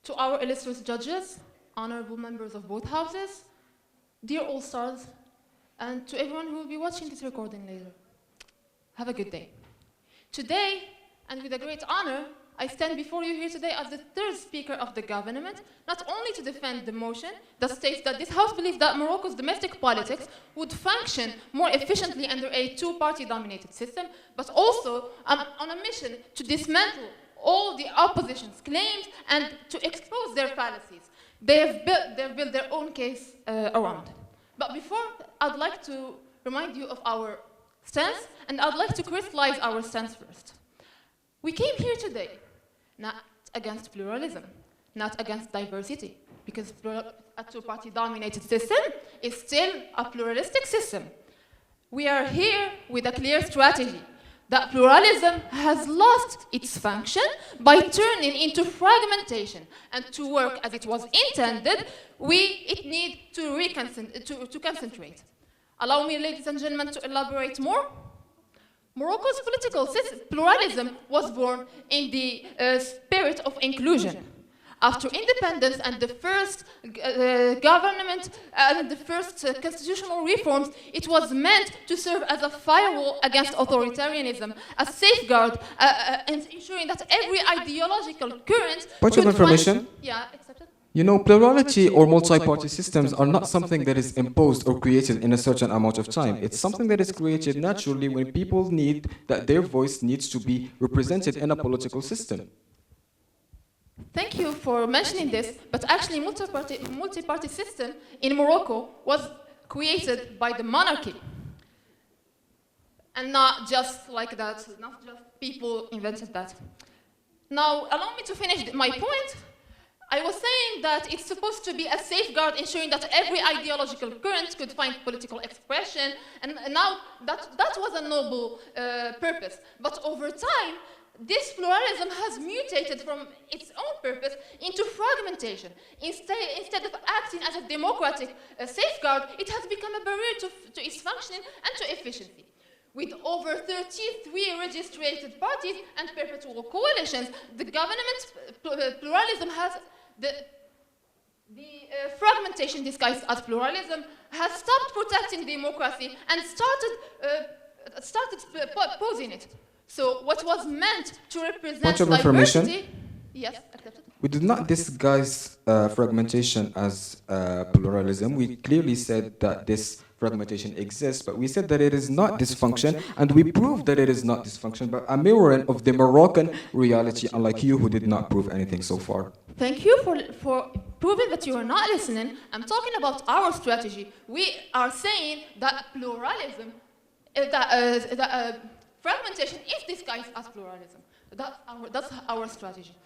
To our illustrious judges, honorable members of both houses, dear All-Stars, and to everyone who will be watching this recording later, have a good day. Today, and with a great honor, I stand before you here today as the third speaker of the government, not only to defend the motion that states that this House believes that Morocco's domestic politics would function more efficiently under a two-party dominated system, but also on a mission to dismantle all the opposition's claims and to expose their fallacies. They've built their own case around. But before, I'd like to remind you of our stance, and I'd like to crystallize our stance first. We came here today not against pluralism, not against diversity, because a two-party dominated system is still a pluralistic system. We are here with a clear strategy that pluralism has lost its function by turning into fragmentation, and to work as it was intended, it needs to concentrate. Allow me, ladies and gentlemen, to elaborate more. Morocco's political pluralism was born in the spirit of inclusion. After independence and the first government and the first constitutional reforms, it was meant to serve as a firewall against authoritarianism, a safeguard, and ensuring that every ideological current. Point of information. Yeah, accepted. You know, plurality or multi-party systems are not something that is imposed or created in a certain amount of time. It's something that is created naturally when people need that their voice needs to be represented in a political system. Thank you for mentioning this, but actually multi-party system in Morocco was created by the monarchy. And not just like that, not just people invented that. Now, allow me to finish my point. I was saying that it's supposed to be a safeguard ensuring that every ideological current could find political expression, and now that was a noble purpose. But over time, this pluralism has mutated from its own purpose into fragmentation. Instead of acting as a democratic safeguard, it has become a barrier to its functioning and to efficiency. With over 33 registered parties and perpetual coalitions, the government's pluralism has the fragmentation disguised as pluralism has stopped protecting democracy and started posing it. So what was meant to represent Point of information. diversity, yes, accepted. We did not disguise fragmentation as pluralism. We clearly said that this fragmentation exists, but we said that it is not dysfunction, and we proved that it is not dysfunction, but a mirroring of the Moroccan reality, unlike you who did not prove anything so far. Thank you for proving that you are not listening. I'm talking about our strategy. We are saying that pluralism, fragmentation is disguised as pluralism. That's our strategy.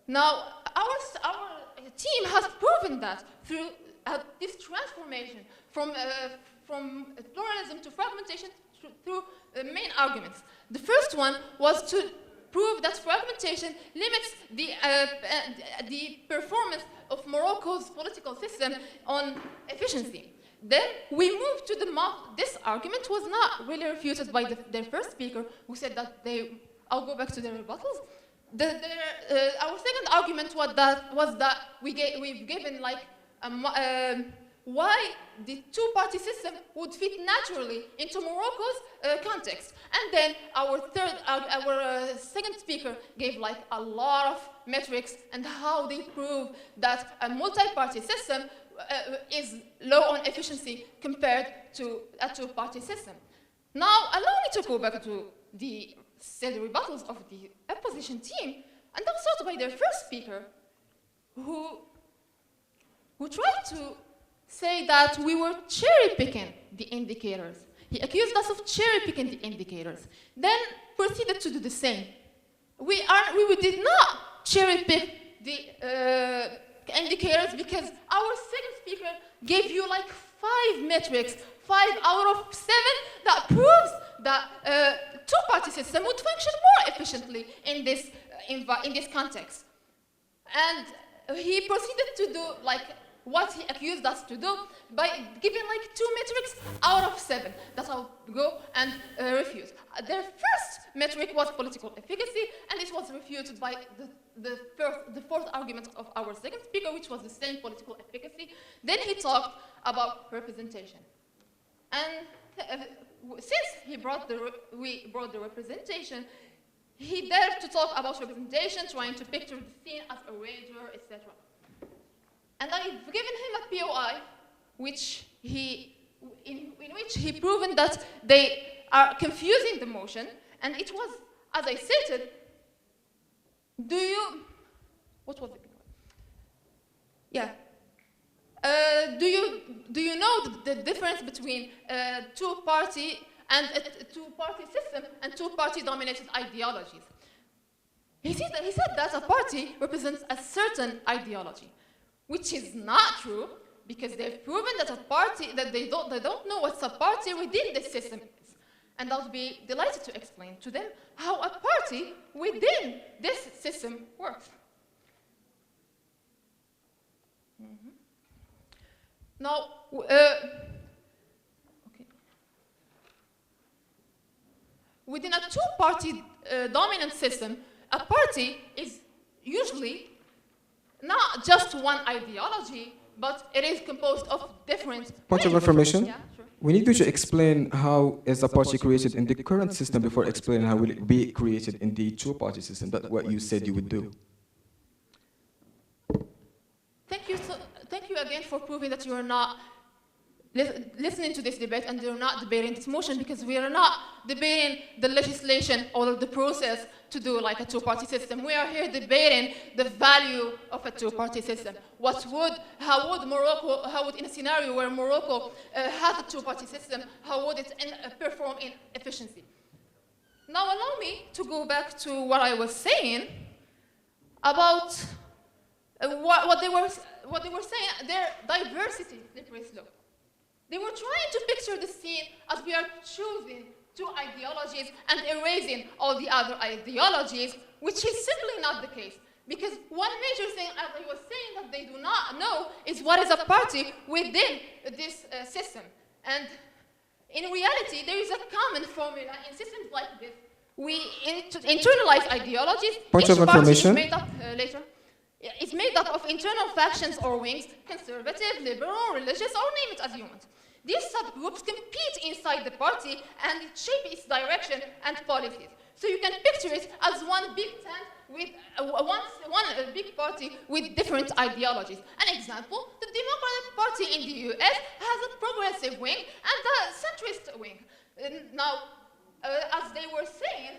Now, our team has proven that through this transformation from pluralism to fragmentation through main arguments. The first one was to prove that fragmentation limits the performance of Morocco's political system on efficiency. Then we moved to this argument was not really refuted by their first speaker, who said that I'll go back to their rebuttals. Our second argument was that we've given like why the two-party system would fit naturally into Morocco's context. And then our second speaker gave like a lot of metrics and how they prove that a multi-party system is low on efficiency compared to a two-party system. Now, allow me to go back to the said rebuttals of the opposition team, and I'll start by their first speaker, who tried to say that we were cherry-picking the indicators. He accused us of cherry-picking the indicators, then proceeded to do the same. We did not cherry-pick the indicators because our second speaker gave you like 5 metrics, 5 out of 7, that proves that two-party system would function more efficiently in this context. And he proceeded to do like what he accused us to do by giving like 2 metrics out of 7 that I'll go and refute. Their first metric was political efficacy, and this was refuted by the fourth argument of our second speaker, which was the same political efficacy. Then he talked about representation. And since we brought the representation, he dared to talk about representation, trying to picture the scene as a rager, etc. And I've given him a POI, in which he proven that they are confusing the motion, and it was, as I stated, what was the POI? Yeah. Do you know the difference between two-party system and two-party dominated ideologies? He said that a party represents a certain ideology, which is not true, because they've proven that they don't know what's a party within this system is. And I'll be delighted to explain to them how a party within this system works. Mm-hmm. Now, within a two-party dominant system, a party is usually not just one ideology, but it is composed of different... Point of information. Yeah, sure. We need you to explain how is a party created in the current system before explaining how will it be created in the two-party system. That's what you said you would do. Thank you again for proving that you are not listening to this debate and you're not debating this motion, because we are not debating the legislation or the process to do like a two-party system. We are here debating the value of a two-party system. How would in a scenario where Morocco has a two-party system, how would it perform in efficiency? Now allow me to go back to what I was saying about what they were saying, their diversity, slippery slope. They were trying to picture the scene as we are choosing two ideologies and erasing all the other ideologies, which is simply not the case. Because one major thing, as I was saying, that they do not know is what is a party within this system. And in reality, there is a common formula in systems like this. We internalize ideologies. Point Each of party is information. made up later. It's made up of internal factions or wings, conservative, liberal, religious, or name it as you want. These subgroups compete inside the party and shape its direction and policies. So you can picture it as one big tent with one big party with different ideologies. An example, the Democratic Party in the US has a progressive wing and a centrist wing. Now, as they were saying,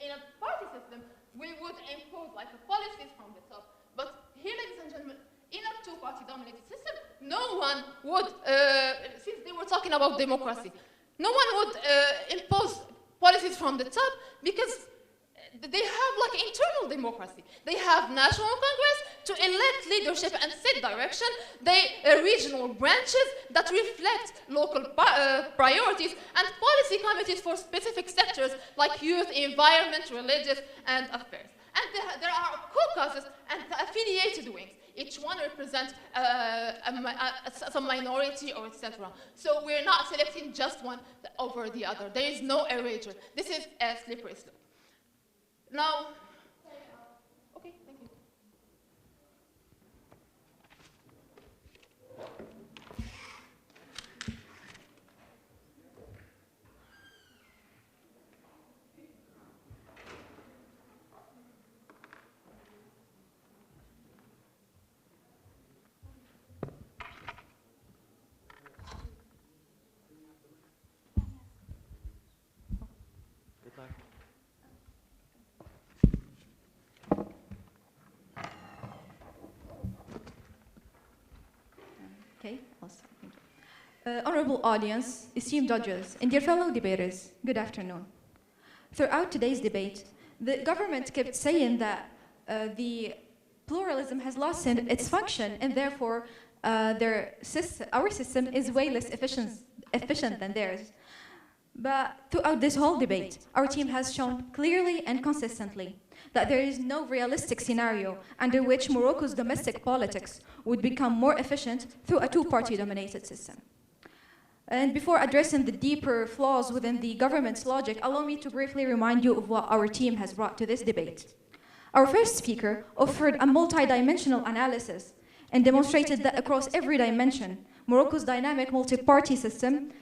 in a party system, we would impose like a policies from the top. But here, ladies and gentlemen, in a two-party dominated system, no one would, since they were talking about democracy, no one would impose policies from the top because they have like internal democracy. They have national congress to elect leadership and set direction. They regional branches that reflect local priorities and policy committees for specific sectors like youth, environment, religious, and affairs. And there are caucuses and affiliated wings. Each one represents some minority or etc. So we're not selecting just one over the other. There is no erasure. This is a slippery slope. Now, okay, thank you. Okay, I'll start. Thank you. Honorable audience, esteemed judges, and dear fellow debaters, good afternoon. Throughout today's debate, the government kept saying that the pluralism has lost its function, and therefore our system is way less efficient than theirs. But throughout this whole debate, our team has shown clearly and consistently that there is no realistic scenario under which Morocco's domestic politics would become more efficient through a two-party dominated system. And before addressing the deeper flaws within the government's logic, allow me to briefly remind you of what our team has brought to this debate. Our first speaker offered a multi-dimensional analysis and demonstrated that across every dimension, Morocco's dynamic multi-party system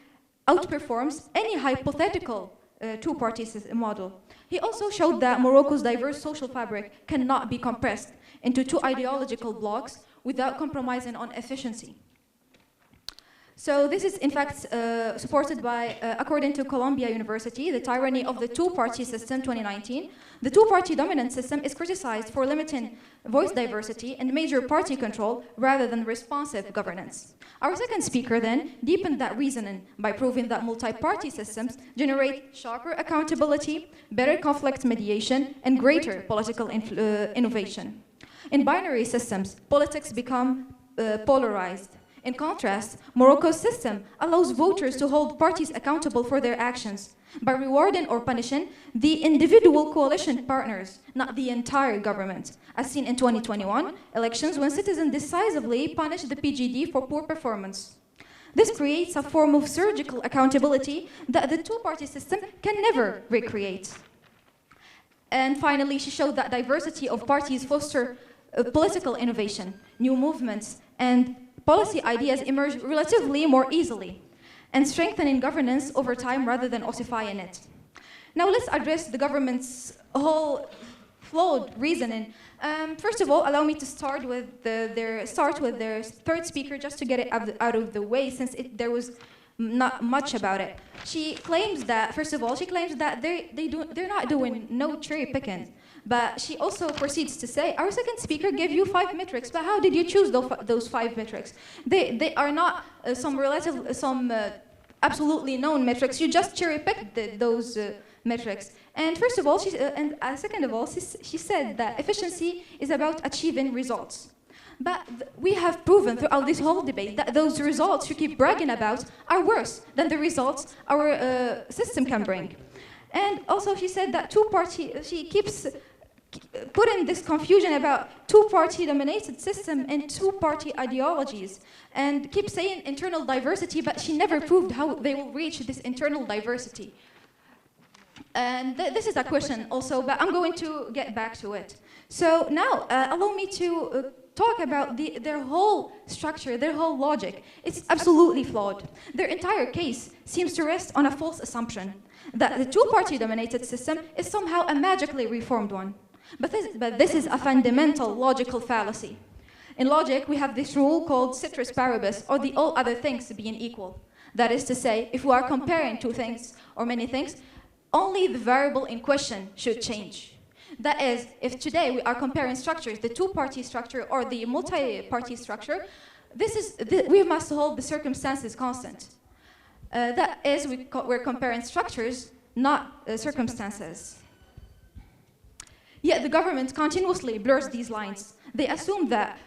outperforms any hypothetical two-party model. He also showed that Morocco's diverse social fabric cannot be compressed into two ideological blocks without compromising on efficiency. So this is in fact supported by, according to Columbia University, The Tyranny of the Two-Party System 2019, the two-party dominant system is criticized for limiting voice diversity and major party control rather than responsive governance. Our second speaker then deepened that reasoning by proving that multi-party systems generate sharper accountability, better conflict mediation, and greater political innovation. In binary systems, politics become polarized. In contrast, Morocco's system allows voters to hold parties accountable for their actions by rewarding or punishing the individual coalition partners, not the entire government, as seen in 2021 elections when citizens decisively punished the PGD for poor performance. This creates a form of surgical accountability that the two-party system can never recreate. And finally, she showed that diversity of parties foster political innovation, new movements, and policy ideas emerge relatively more easily, and strengthening governance over time rather than ossifying it. Now let's address the government's whole flawed reasoning. First of all, allow me to start with their third speaker just to get it out of the way, since there was not much about it. She claims that, first of all, they're not doing no cherry picking. But she also proceeds to say, our second speaker gave you 5 metrics, but how did you choose those 5 metrics? They are not some absolutely known metrics. You just cherry-picked those metrics. And first of all, second of all, she said that efficiency is about achieving results. But we have proven throughout this whole debate that those results you keep bragging about are worse than the results our system can bring. And also she said that she keeps putting this confusion about two-party dominated system and two-party ideologies, and keeps saying internal diversity, but she never proved how they will reach this internal diversity. And this is a question also, but I'm going to get back to it. So now, allow me to talk about their whole structure, their whole logic. It's absolutely flawed. Their entire case seems to rest on a false assumption that the two-party dominated system is somehow a magically reformed one. But this is a fundamental logical fallacy. In logic, we have this rule called ceteris paribus, or the all other things being equal. That is to say, if we are comparing two things or many things, only the variable in question should change. That is, if today we are comparing structures, the two-party structure or the multi-party structure, we must hold the circumstances constant. That is, we're comparing structures, not circumstances. Yet the government continuously blurs these lines. They assume that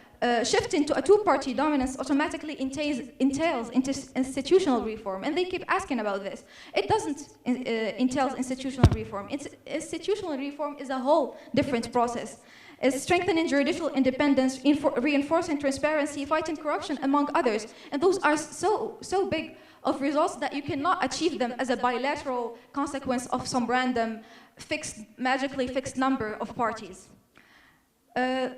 shifting to a two-party dominance automatically entails institutional reform, and they keep asking about this. It doesn't entail institutional reform. Institutional reform is a whole different process. It's strengthening judicial independence, reinforcing transparency, fighting corruption, among others. And those are so big of results that you cannot achieve them as a bilateral consequence of some random magically fixed number of parties. Yes?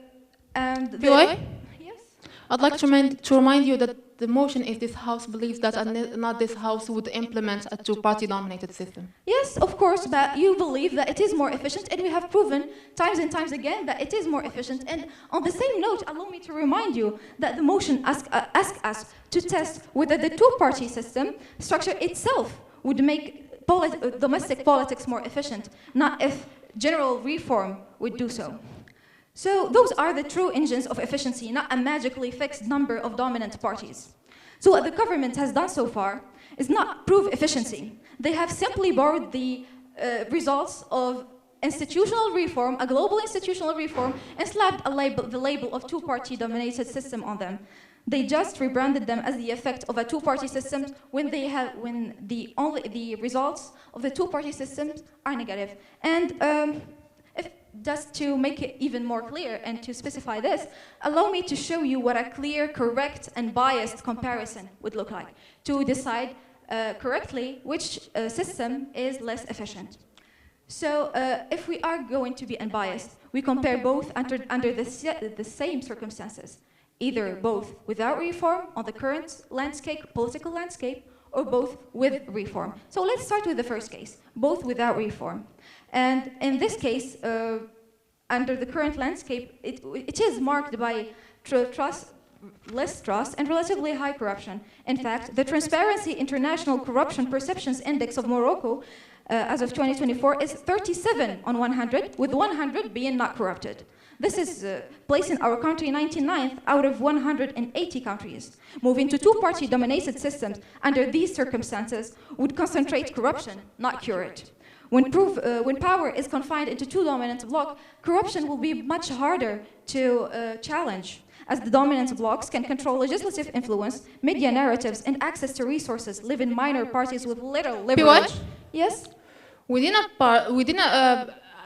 I'd like to remind you that the motion is this House believes that not this House would implement a two-party dominated system. Yes, of course, but you believe that it is more efficient, and we have proven times and times again that it is more efficient. And on the same note, allow me to remind you that the motion asks us to test whether the two-party system structure itself would make domestic politics more efficient, not if general reform would do so. So those are the true engines of efficiency, not a magically fixed number of dominant parties. So what the government has done so far is not prove efficiency. They have simply borrowed the results of institutional reform, a global institutional reform, and slapped the label of two-party dominated system on them. They just rebranded them as the effect of a two-party system when the results of the two-party systems are negative. And just to make it even more clear and to specify this, allow me to show you what a clear, correct, and biased comparison would look like to decide correctly which system is less efficient. So if we are going to be unbiased, we compare both under the same circumstances, either both without reform on the current landscape, political landscape, or both with reform. So let's start with the first case, both without reform. And in this case, under the current landscape, it is marked by less trust, and relatively high corruption. In fact, the Transparency International Corruption Perceptions Index of Morocco, as of 2024, is 37 on 100, with 100 being not corrupted. This is placing our country 99th out of 180 countries. Moving to two-party dominated systems under these circumstances would concentrate corruption, not cure it. When power is confined into two dominant blocks, corruption will be much harder to challenge, as the dominant blocks can control legislative influence, media narratives, and access to resources, live in minor parties with little leverage. Yes? Within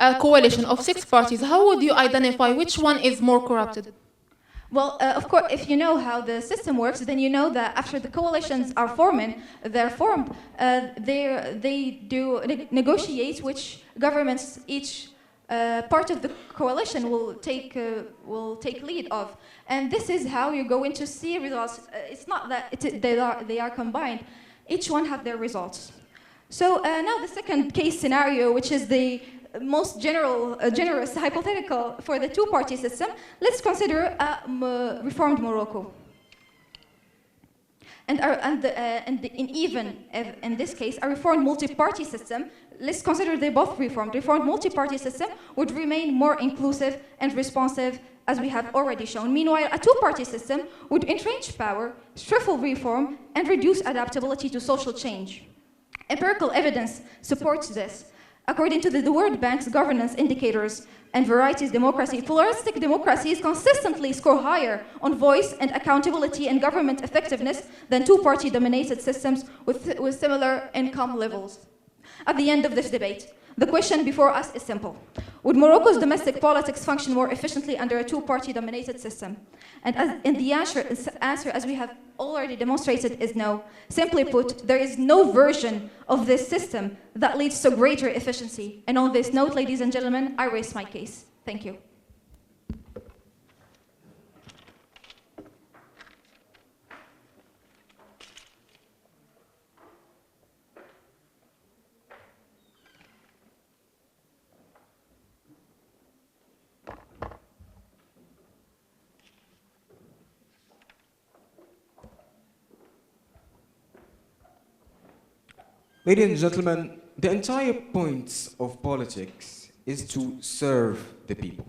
a coalition of 6 parties, how would you identify which one is more corrupted? Well, of course, if you know how the system works, then you know that after the coalitions are formed, they do negotiate which governments each part of the coalition will take lead of, and this is how you're going to see results. It's not that they are combined; each one have their results. So now the second case scenario, which is the most generous hypothetical for the two-party system, let's consider reformed Morocco. And in this case, a reformed multi-party system, let's consider they both reformed. Reformed multi-party system would remain more inclusive and responsive, as we have already shown. Meanwhile, a two-party system would entrench power, stifle reform, and reduce adaptability to social change. Empirical evidence supports this. According to the World Bank's governance indicators and varieties democracy, pluralistic democracies consistently score higher on voice and accountability and government effectiveness than two-party dominated systems with similar income levels. At the end of this debate, the question before us is simple. Would Morocco's domestic politics function more efficiently under a two-party dominated system? And the answer, as we have already demonstrated, is no. Simply put, there is no version of this system that leads to greater efficiency. And on this note, ladies and gentlemen, I raise my case. Thank you. Ladies and gentlemen, the entire point of politics is to serve the people.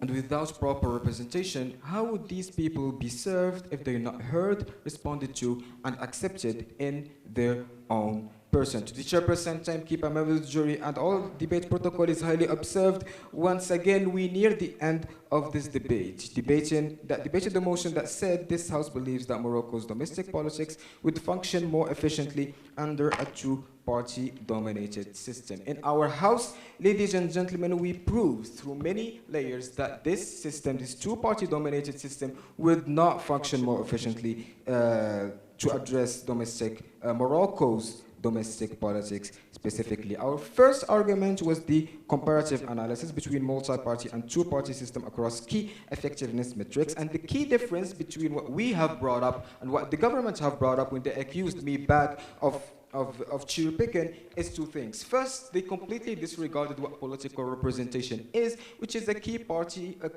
And without proper representation, how would these people be served if they're not heard, responded to, and accepted in their own person? To the chairperson, timekeeper, member of the jury, and all debate protocol is highly observed. Once again, we near the end of this debate. Debating the motion that said this House believes that Morocco's domestic politics would function more efficiently under a two-party dominated system. In our House, ladies and gentlemen, we proved through many layers that this system, this two-party dominated system, would not function more efficiently to address Morocco's domestic politics specifically. Our first argument was the comparative analysis between multi-party and two-party system across key effectiveness metrics, and the key difference between what we have brought up and what the government have brought up when they accused me back of cherry picking is two things. First, they completely disregarded what political representation is, which is a key part of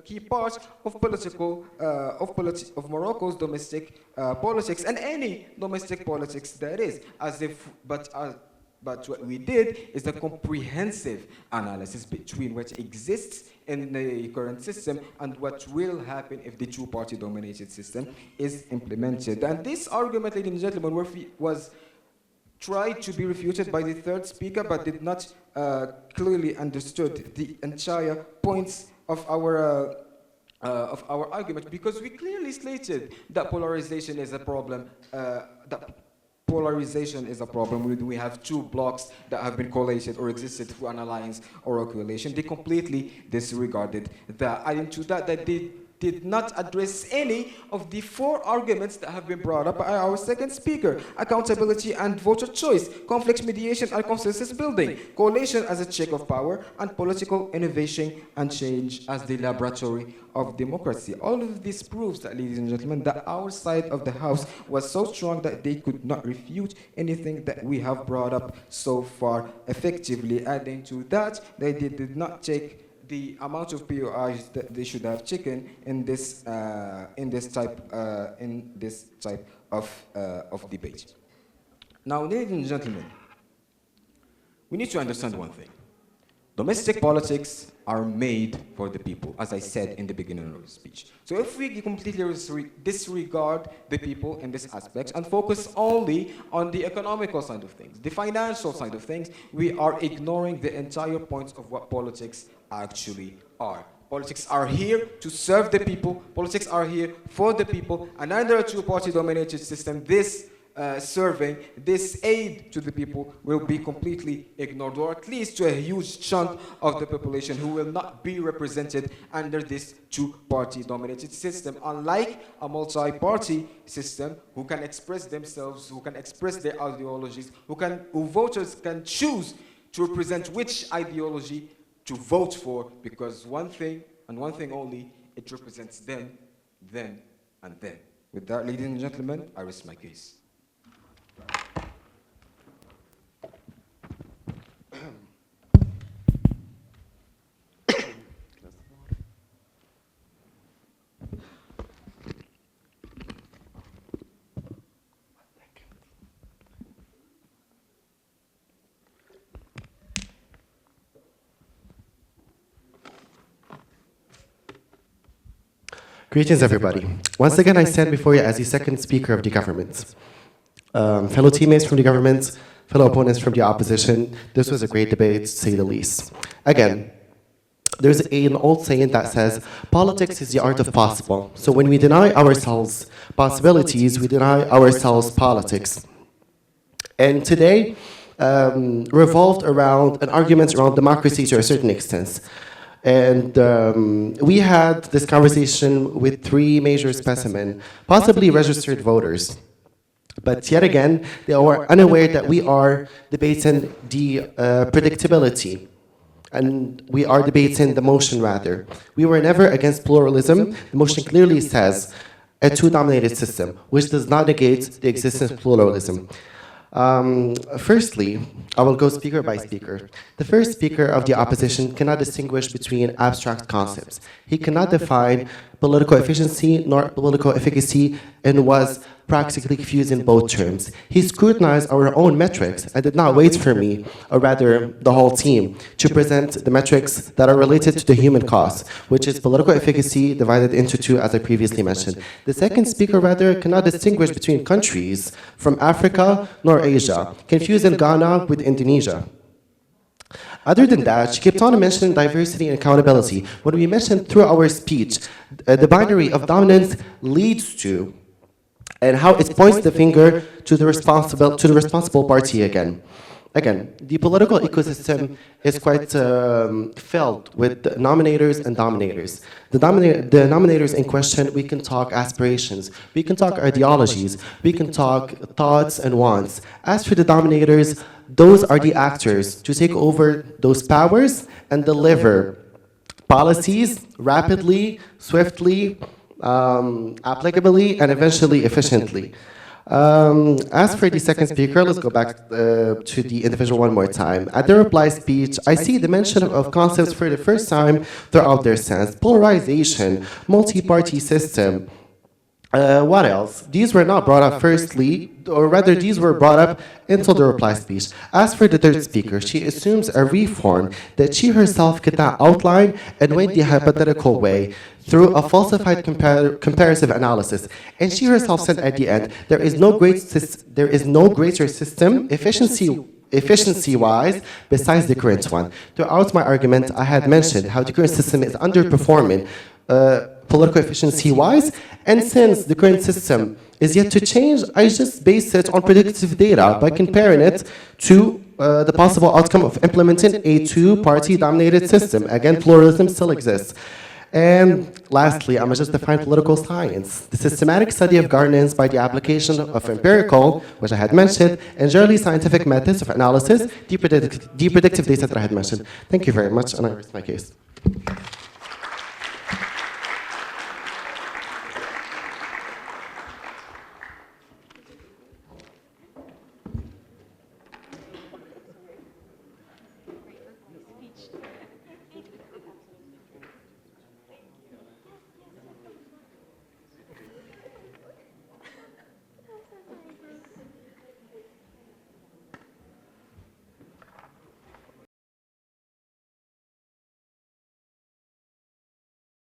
of Morocco's domestic politics and any domestic politics that is. But what we did is a comprehensive analysis between what exists in the current system and what will happen if the two-party dominated system is implemented. And this argument, ladies and gentlemen, was tried to be refuted by the third speaker, but did not clearly understood the entire points of our argument, because we clearly stated that polarization is a problem. Polarization is a problem when we have two blocks that have been collated or existed through an alliance or a coalition. They completely disregarded that. Adding to that, they did not address any of the four arguments that have been brought up by our second speaker: accountability and voter choice, conflict mediation and consensus building, coalition as a check of power, and political innovation and change as the laboratory of democracy. All of this proves that, ladies and gentlemen, that our side of the House was so strong that they could not refute anything that we have brought up so far effectively. Adding to that, they did not take the amount of POIs that they should have taken in this type of debate. Now, ladies and gentlemen, we need to understand one thing. Domestic politics are made for the people, as I said in the beginning of the speech. So if we completely disregard the people in this aspect and focus only on the economical side of things, the financial side of things, we are ignoring the entire point of what politics actually are. Politics are here to serve the people. Politics are here for the people. And under a two-party dominated system, this serving, this aid to the people will be completely ignored, or at least to a huge chunk of the population who will not be represented under this two-party dominated system. Unlike a multi-party system who can express themselves, who can express their ideologies, who voters can choose to represent which ideology to vote for, because one thing and one thing only, it represents them, and them. With that, ladies and gentlemen, I rest my case. Greetings, everybody. Once again, I stand before you as the second speaker of the government. Fellow teammates from the government, fellow opponents from the opposition. This was a great debate, to say the least. Again, there's an old saying that says, politics is the art of possible. So when we deny ourselves possibilities, we deny ourselves politics. And today revolved around an argument around democracy to a certain extent. And we had this conversation with 3 major specimens, possibly registered voters. But yet again, they were unaware that we are debating the predictability. And we are debating the motion, rather. We were never against pluralism. The motion clearly says a 2-dominated system, which does not negate the existence of pluralism. Firstly, I will go speaker by speaker. The first speaker of the opposition cannot distinguish between abstract concepts. He cannot define political efficiency nor political efficacy and was practically confusing both terms. He scrutinized our own metrics and did not wait for me, or rather the whole team, to present the metrics that are related to the human cost, which is political efficacy divided into 2, as I previously mentioned. The second speaker, rather, cannot distinguish between countries from Africa nor Asia, confusing Ghana with Indonesia. Other than that, she kept on mentioning diversity and accountability. When we mentioned through our speech, the binary of dominance leads to, and how it points the finger to the responsible party again. Again, the political ecosystem is quite filled with nominators and dominators. The nominators in question, we can talk aspirations, we can talk ideologies, we can talk thoughts and wants. As for the dominators, those are the actors to take over those powers and deliver policies rapidly, swiftly, applicably, and eventually efficiently. As for the second speaker, let's go back to the individual one more time. At the reply speech, I see the mention of concepts for the first time throughout their sense. Polarization, multi-party system. What else? These were not brought up firstly, or rather these were brought up until the reply speech. As for the third speaker, she assumes a reform that she herself could not outline and went the hypothetical way through a falsified comparative analysis. And she herself said at the end, there is no greater system, efficiency-wise, besides the current one. Throughout my argument, I had mentioned how the current system is underperforming political efficiency-wise, and since the current system is yet to change, I just base it on predictive data by comparing it to the possible outcome of implementing a 2-party dominated system. Again, pluralism still exists. And lastly, I'm just define political science, the systematic study of governance by the application of empirical, which I had mentioned, and generally scientific methods of analysis, the predictive data that I had mentioned. Thank you very much, and I rest my case.